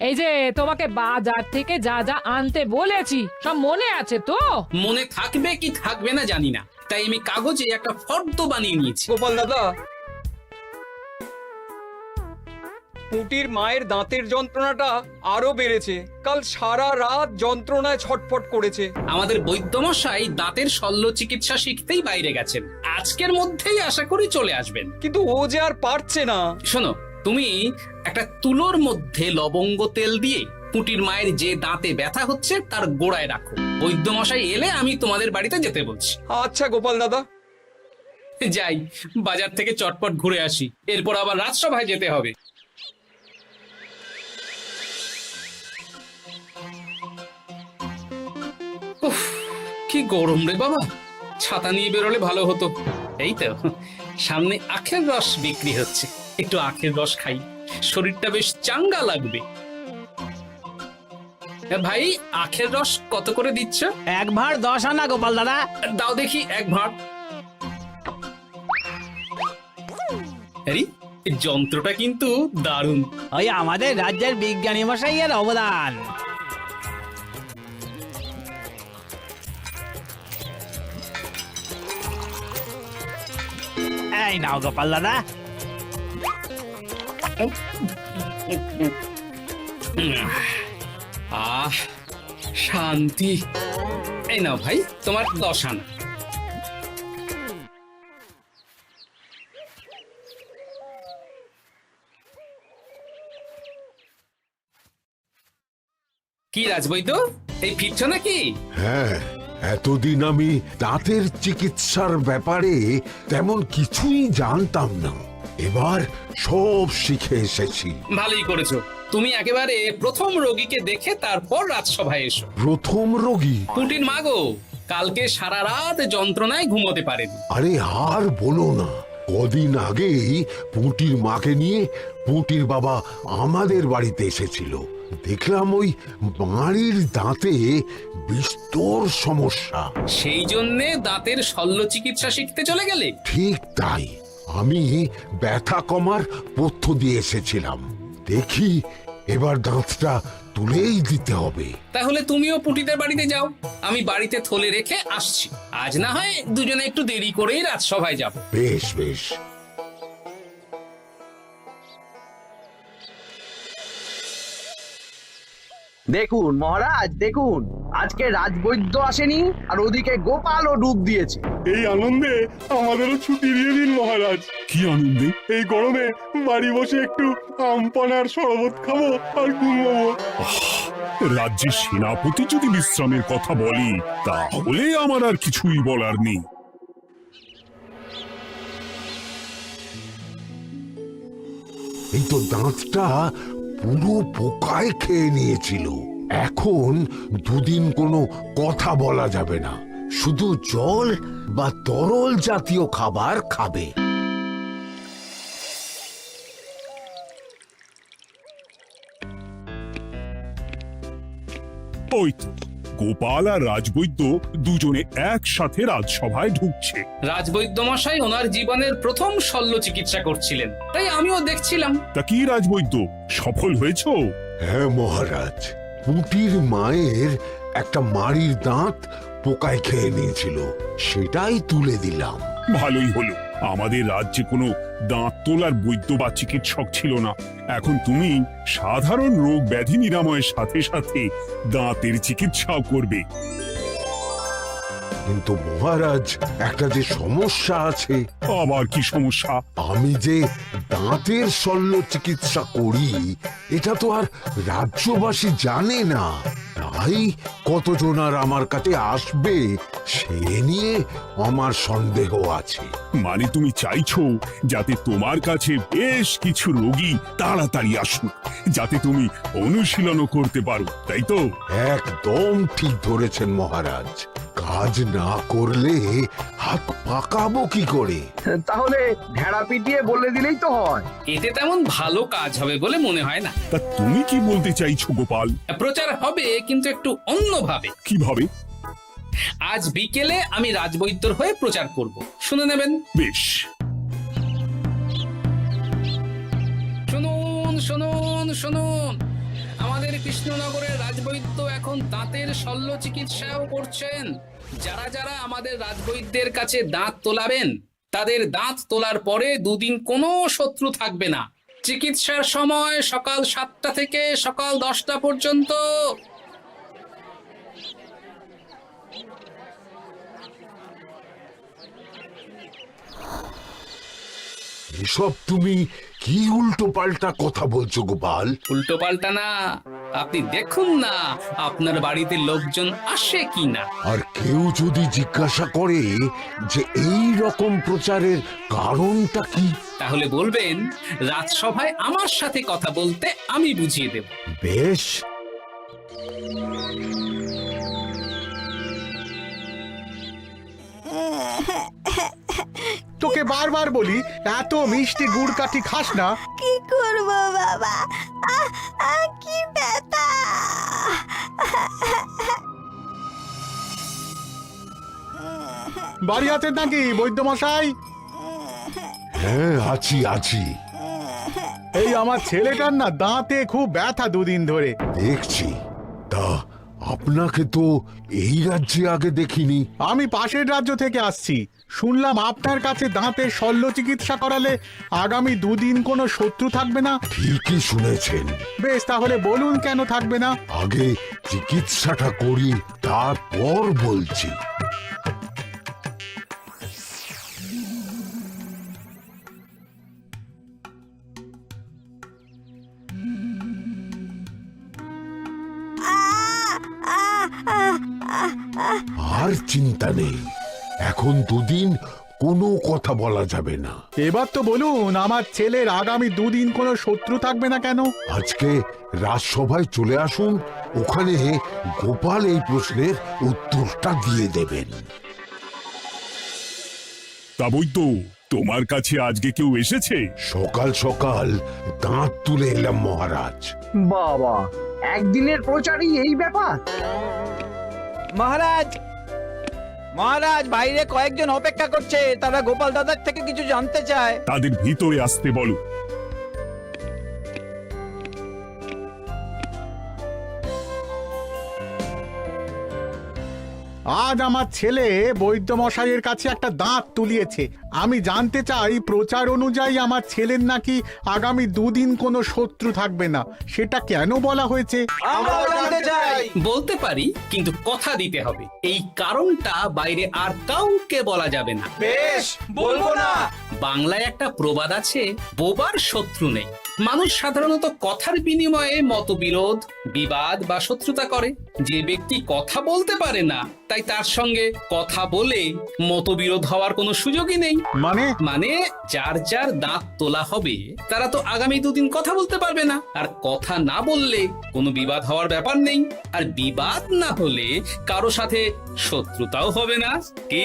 এই যে তোমাকে বাজার থেকে যা যা আনতে বলেছি সব মনে আছে তো? মনে থাকবে কি থাকবে না জানি না, তাই আমি কাগজে একটা ফর্দ বানিয়ে নিয়েছি। গোপাল দাদা, পুঁটির মায়ের দাঁতের যন্ত্রণাটা আরো বেড়েছে। কাল সারা রাত যন্ত্রণায় ছটফট করেছে। আমাদের বৈদ্যমশাই দাঁতের শল্য চিকিৎসা শিখতেই বাইরে গেছেন, আজকের মধ্যেই আশা করি চলে আসবেন। কিন্তু ও যে আর পারছে না। শোনো, তুমি একটা তুলোর মধ্যে লবঙ্গ তেল দিয়ে পুঁটির মায়ের যে দাঁতে ব্যথা হচ্ছে তার গোড়ায় রাখো। বৈদ্যমশাই এলে আমি তোমাদের বাড়িতে যেতে বলছি। আচ্ছা গোপাল দাদা। যাই, বাজার থেকে চটপট ঘুরে আসি, এরপর আবার রাজসভায় যেতে হবে। উফ, কি গরম রে বাবা, ছাতা নিয়ে বেরোলে ভালো হতো। এই তো সামনে আখের রস বিক্রি হচ্ছে, একটু আখের রস খাই, শরীরটা বেশ চাঙ্গা লাগবে। ভাই, আখের রস কত করে দিচ্ছ? 1 ভাঁড় 10 আনা গোপাল দাদা। দাও দেখি 1 ভাঁড়। আরে, এই যন্ত্রটা কিন্তু দারুণ। ওই আমাদের রাজ্যের বিজ্ঞানী মশাইয়ের অবদান। এই নাও গোপাল দাদা। আহ, শান্তি। এই নাও ভাই, তোমার 10 আনা। কি রাজবৈদ্য, এই ফিরছ নাকি? হ্যাঁ, এতদিন আমি দাঁতের চিকিৎসার ব্যাপারে তেমন কিছুই জানতাম না, এবার সব শিখে এসেছি। ভালোই করেছো, তুমি একেবারে প্রথম রোগীকে দেখে তারপর রাজসভায় এসো। প্রথম রোগী? পুটির মা গো, কালকে সারা রাত যন্ত্রণায় ঘুমোতে পারেনি। আরে আর বলো না, কদিন আগেই পুঁটির মাকে নিয়ে পুঁটির বাবা আমাদের বাড়িতে এসেছিল। দেখলাম ওই বাড়ির দাঁতে বিস্তর সমস্যা। সেই জন্যে দাঁতের শল্য চিকিৎসা শিখতে চলে গেলে? ঠিক তাই, আমি ব্যথা কমার পথ্য দিয়ে এসেছিলাম। দেখি এবার দাঁতটা তুলেই দিতে হবে। তাহলে তুমিও পুটিদের বাড়িতে যাও, আমি বাড়িতে থলে রেখে আসছি। আজ না হয় দুজনে একটু দেরি করেই রাজসভায় যাব। বেশ বেশ। দেখুন মহারাজ, দেখুন আজকে রাজবৈদ্য আসেনি, আর ওদিকে গোপালও ডুব দিয়েছে। এই আনন্দে আমাদেরও ছুটি দিয়ে দিন মহারাজ। কি আনন্দে? এই গরমে বাড়ি বসে একটু আমপানার শরবত খাবো আর ঘুমাবো। রাজ্যের সেনাপতি যদি বিশ্রামের কথা বলি, তাহলে আমার আর কিছুই বলার নেই। এই তো দাঁতটা পুরো পোকায় খেয়ে নিয়েছিল। এখন দুদিন কোনো কথা বলা যাবে না, শুধু জল বা তরল জাতীয় খাবার খাবে। ওই তো গোপাল আর রাজবৈদ্য দুজনে একসাথে রাজসভায় ঢুকছে। রাজবৈদ্য মশাই ওনার জীবনের প্রথম শল্য চিকিৎসা করছিলেন, তাই আমিও দেখছিলাম। তা কি রাজবৈদ্য, সফল হয়েছ? হ্যাঁ মহারাজ, পুঁটির মায়ের একটা মাড়ির দাঁত পোকায় খেয়ে নিয়েছিল, সেটাই তুলে দিলাম। ভালোই হলো, আমাদের রাজ্যে কোনো দাঁত তোলার বৈদ্য বা চিকিৎসক ছিল না। এখন তুমি সাধারণ রোগ ব্যাধি নিরাময়ের সাথে সাথে দাঁতের চিকিৎসাও করবে। কিন্তু মহারাজ, একটা যে সমস্যা আছে। আবার কি সমস্যা? আমি যে দাঁতের শল্য চিকিৎসা করি এটা তো আর রাজ্যবাসী জানে না, তাই কতজন আর আমার কাছে আসবে সে নিয়ে আমার সন্দেহ আছে। মানে তুমি চাইছো যাতে তোমার কাছে বেশ কিছু রোগী তাড়াতাড়ি আসুক, যাতে তুমি অনুশীলনও করতে পারো, তাই তো? একদম ঠিক ধরেছেন মহারাজ, কাজ না করলে হাত পাকাবো কি করে? তাহলে ভেড়া পিটিয়ে বলে দিলেই তো হয়। এতে তেমন ভালো কাজ হবে বলে মনে হয় না। তা তুমি কি বলতে চাইছো গোপাল? প্রচার হবে, কিন্তু একটু অন্যভাবে। কিভাবে? আজ বিকেলে আমি রাজবৈদ্যর হয়ে প্রচার করব, শুনে নেবেন। বেশ। শুনুন শুনুন শুনুন, আমাদের আমাদের কৃষ্ণনগরের রাজবৈদ্য এখন দাঁতের শল্য চিকিৎসাও করছেন। যারা যারা আমাদের রাজবৈদ্যের কাছে দাঁত তোলাবেন তাদের দাঁত তোলার পরে দুদিন কোনো শত্রু থাকবে না। চিকিৎসার সময় সকাল 7টা থেকে সকাল 10টা পর্যন্ত। এসব তুমি কি উল্টো পাল্টা কথা বলছো গোপাল? উল্টো পাল্টা না, আপনি দেখুন না আপনার বাড়িতে লোকজন আসে কিনা। আর কেউ যদি জিজ্ঞাসা করে যে এই রকম প্রচারের কারণটা কি, তাহলে বলবেন রাজসভায় আমার সাথে কথা বলতে আমি বুঝিয়ে দেব। বেশ। তোকে বারবার বলি এত মিষ্টি গুড় কাঠি খাস না। কি করবো বাবা, কি ব্যথা। বাড়ি আছেন নাকি বৈদ্য মশাই? হ্যাঁ, আছি আছি। এই আমার ছেলেটার না দাঁতে খুব ব্যথা দুদিন ধরে। দেখছি। তা আপনাকে তো এই রাজ্যে আগে দেখিনি। আমি পাশের রাজ্য থেকে আসছি। শুনলাম আপনার কাছে দাঁতের শল্য চিকিৎসা করালে আগামী দুদিন কোনো শত্রু থাকবে না। ঠিকই শুনেছেন। বেশ, তাহলে বলুন কেন থাকবে না? আগে চিকিৎসাটা করি, তারপর বলছি। আর চিন্তা নেই, এখন দুদিন কোনো কথা বলা যাবে না। এবার তো বলুন আমার ছেলের আগামী দুদিন কোনো শত্রু থাকবে না কেন? আজকে রাজসভায় চলে আসুন, ওখানে গোপাল এই প্রশ্নের উত্তরটা দিয়ে দেবেন। তা বৈদ্য, তোমার কাছে আজকে কেউ এসেছে? সকাল সকাল দাঁত তুলে এলাম মহারাজ। বাবা, একদিনের প্রচারই এই ব্যাপার? মহারাজ, মহারাজ, বাইরে কয়েকজন অপেক্ষা করছে, তারা গোপাল দাদার থেকে কিছু জানতে চায়। তাদের ভিতরে আসতে বলো। আজ আমার ছেলে বৈদ্য মশাইয়ের কাছে একটা দাঁত তুলিয়েছে। আমি জানতে চাই প্রচার অনুযায়ী আমার ছেলের নাকি আগামী দুদিন কোনো শত্রু থাকবে না, সেটা কেন বলা হয়েছে? বলতে পারি, কিন্তু কথা দিতে হবে। এই কারণটা বাইরে আর কাউকে বলা যাবে না। বেশ, বলবো না। বাংলায় একটা প্রবাদ আছে, বোবার শত্রু নেই। মানুষ সাধারণত কথার বিনিময়ে মতবিরোধ, বিবাদ বা শত্রুতা করে। যে ব্যক্তি কথা বলতে পারে না, তাই তার সঙ্গে কথা বলে মতবিরোধ হওয়ার কোনো সুযোগই নেই। মানে যার যার দাঁত তোলা হবে তারা তো আগামী দুদিন কথা বলতে পারবে না। আর কথা না বললে কোনো বিবাদ হওয়ার ব্যাপার নেই। আর বিবাদ না হলে কারো সাথে শত্রুতাও হবে না। কি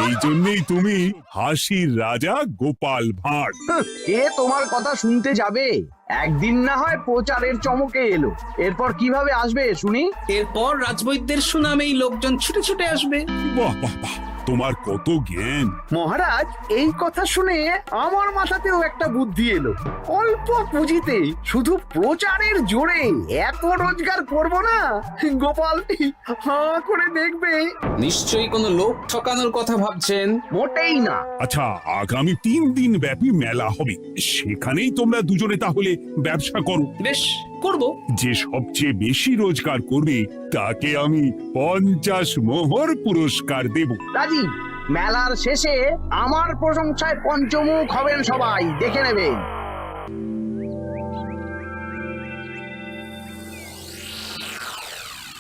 এই জন্যই তুমি হাসির রাজা গোপাল ভাঁড়। কে তোমার কথা শুনতে যাবে? একদিন না হয় প্রচারের চমকে এলো, এরপর কিভাবে আসবে শুনি? এরপর রাজবৈদ্যের সুনামেই লোকজন ছুটে ছুটে আসবে। বাহ বাহ বাহ, তোমার কত জ্ঞান! মহারাজ, এই কথা শুনে আমার মাথাতেও একটা বুদ্ধি এলো। অল্প পুঁজিতে শুধু প্রচারের জোরে এত রোজগার করব না, গোপাল হাঁ করে দেখবে। নিশ্চয়ই কোনো লোক ঠকানোর কথা ভাবছেন। মোটেই না। আচ্ছা, আগামী 3 দিন ব্যাপী মেলা হবে, সেখানেই তোমরা দুজনে তাহলে ব্যবসা করো। বেশ, করব। যে সবচেয়ে বেশি রোজগার করবে তাকে আমি 50 মোহর পুরস্কার দেব। রাজি। মেলার শেষে আমার প্রশংসায় পঞ্চমুখ হবেন সবাই, দেখে নেবেন।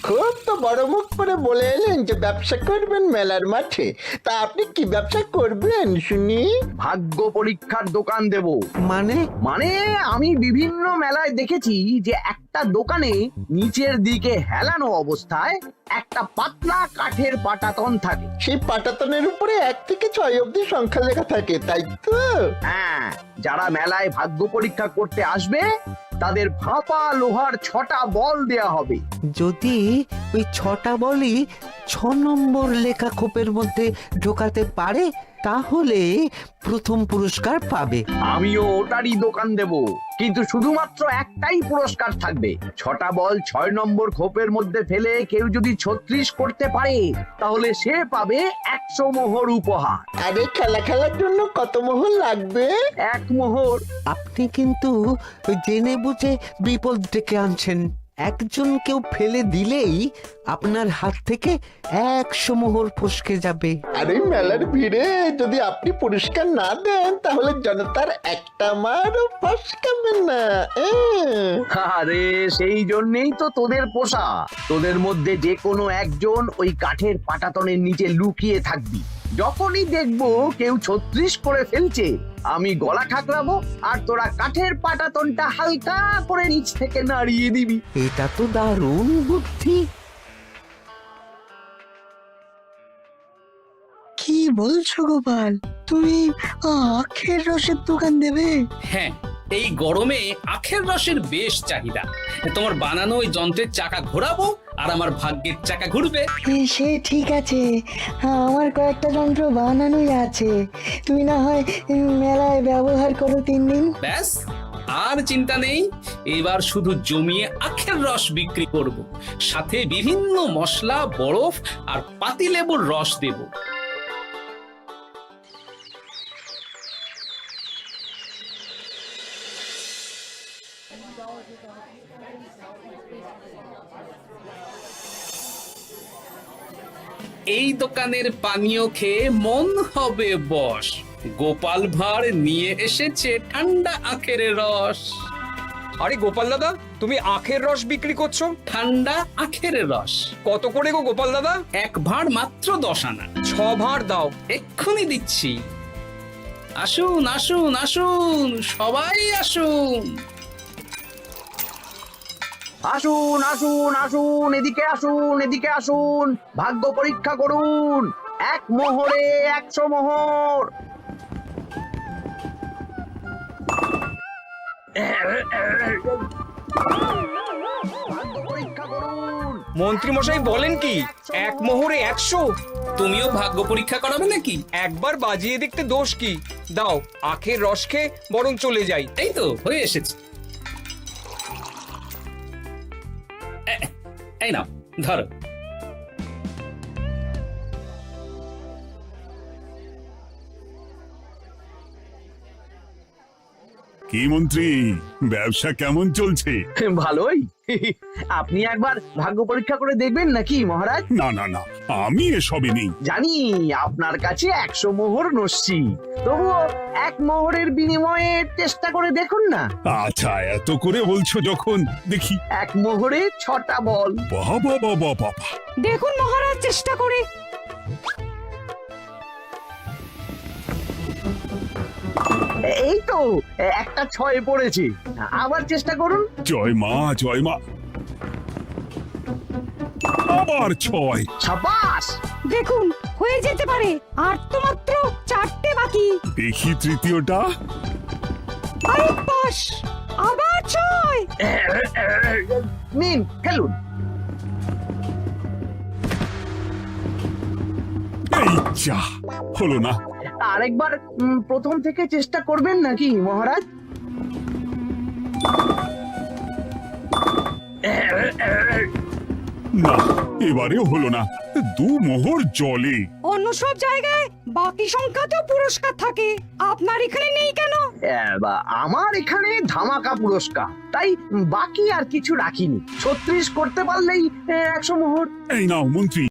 খুব তো বড় মুখ করে বলে এলেন যে ব্যবসা করবেন মেলার মাঠে। তা আপনি কি ব্যবসা করবেন শুনি? ভাগ্য পরীক্ষার দোকান দেব। মানে আমি বিভিন্ন মেলায় দেখেছি যে একটা দোকানে নিচের দিকে হেলানো অবস্থায় একটা পাতলা কাঠের পাটাতন থাকে। সেই পাটাতনের উপরে 1 থেকে 6 অবধি সংখ্যা লেখা থাকে, তাই তো? হ্যাঁ, যারা মেলায় ভাগ্য পরীক্ষা করতে আসবে তাদের ফাঁপা লোহার 6টা বল দেয়া হবে। যদি ওই 6টা বলই 6 নম্বর লেখা খোপের মধ্যে ঢোকাতে পারে তাহলে প্রথম পুরস্কার পাবে। আমিও ওটারই দোকান দেব, কিন্তু শুধুমাত্র একটাই পুরস্কার থাকবে। 6টা বল 6 নম্বর খোপের মধ্যে ফেলে কেউ যদি 36 করতে পারে তাহলে সে পাবে 100 মোহর উপহার। আরে খেলার জন্য কত মোহর লাগবে? 1 মোহর। আপনি কিন্তু জেনে বুঝে বিপদ ডেকে আনছেন। একজন কেউ ফেলে দিলেই আপনার হাত থেকে 100 মোহর ফসকে যাবে। আরে মেলার ভিড়ে যদি আপনি পুরস্কার না দেন তাহলে জনতার একটা মারও ফসকাবে না। আরে সেই জন্যই তো তোদের পোষা। তোদের মধ্যে যে কোনো একজন ওই কাঠের পাটাতনের নিচে লুকিয়ে থাকবি। যখনই দেখবো কেউ 36 করে ফেলছে, আমি গলা ঠাকরাবো আর তোরা কাঠের পাটাতনটা হালকা করে নিচ থেকে নাড়িয়ে দিবি। এটা তো দারুণ বুদ্ধি। কি বলছো গোপাল, তুমি আখের রসের দোকান দেবে? হ্যাঁ, এই গরমে আখের রসের বেশ চাহিদা। তোমার বানানো ওই যন্ত্রের চাকা ঘোরাবো আর আমার ভাগ্যের চাকা ঘুরবে। সে ঠিক আছে, আমার কয়েকটা যন্ত্র বানানোই আছে। তুমি না হয় মেলায় ব্যবহার করো 3 দিন। ব্যাস, আর চিন্তা নেই। এবার শুধু জমিয়ে আখের রস বিক্রি করব, সাথে বিভিন্ন মশলা, বরফ আর পাতিলেবুর রস দেব। এই দোকানের পানীয় খেয়ে মন হবে বশ। গোপাল ভাঁড় নিয়ে এসেছে ঠান্ডা আখের রস। আরে গোপাল দাদা, তুমি আখের রস বিক্রি করছো? ঠান্ডা আখের রস কত করে গো গোপাল দাদা? 1 ভাঁড় মাত্র 10 আনা। 6 ভাঁড় দাও। এক্ষুনি দিচ্ছি। আসুন আসুন আসুন, সবাই আসুন। আসুন আসুন আসুন, এদিকে আসুন, এদিকে আসুন, ভাগ্য পরীক্ষা করুন। 1 মোহরে 100 মোহর। ভাগ্য পরীক্ষা করুন। মন্ত্রী মশাই বলেন কি 1 মোহরে 100? তুমিও ভাগ্য পরীক্ষা করাবে নাকি? একবার বাজিয়ে দেখতে দোষ কি? দাও, আখের রস খেয়ে বরং চলে যাই। এই তো হয়ে এসেছে। এই নাও, ধরো। কি মন্ত্রী, ব্যবসা কেমন চলছে? ভালোই। আপনি একবার ভাগ্য পরীক্ষা করে দেখবেন নাকি মহারাজ? না না না, আমি এসবে নেই। জানি আপনার কাছে 100 মোহর নস্যি, তবুও 1 মোহরের বিনিময়ে চেষ্টা করে দেখুন না। আচ্ছা, এত করে বলছো যখন, দেখি। 1 মোহরে 6টা বল। বাবা বাবা বাবা, দেখুন মহারাজ চেষ্টা করে। এই তো একটা 6 পড়েছে, আবার চেষ্টা করুন। জয় মা জয় মা। আবার 6। সাবাস। দেখুন হয়ে যেতে পারে, আর তো মাত্র 4টে বাকি। দেখি তৃতীয়টা। আরে পাস, আবার 6। নিন, খেলুন। এই যা, হলো না। আরেকবার প্রথম থেকে চেষ্টা করবেন নাকি মহারাজ? না, এবারেও হলো না। 2 মোহর জলে। অন্য সব জায়গায় বাকি সংখ্যাতেও পুরস্কার থাকে, আপনার এখানে নেই কেন? আমার এখানে ধামাকা পুরস্কার, তাই বাকি আর কিছু রাখিনি। 36 করতে পারলেই 100 মোহর। এই নাও মন্ত্রী,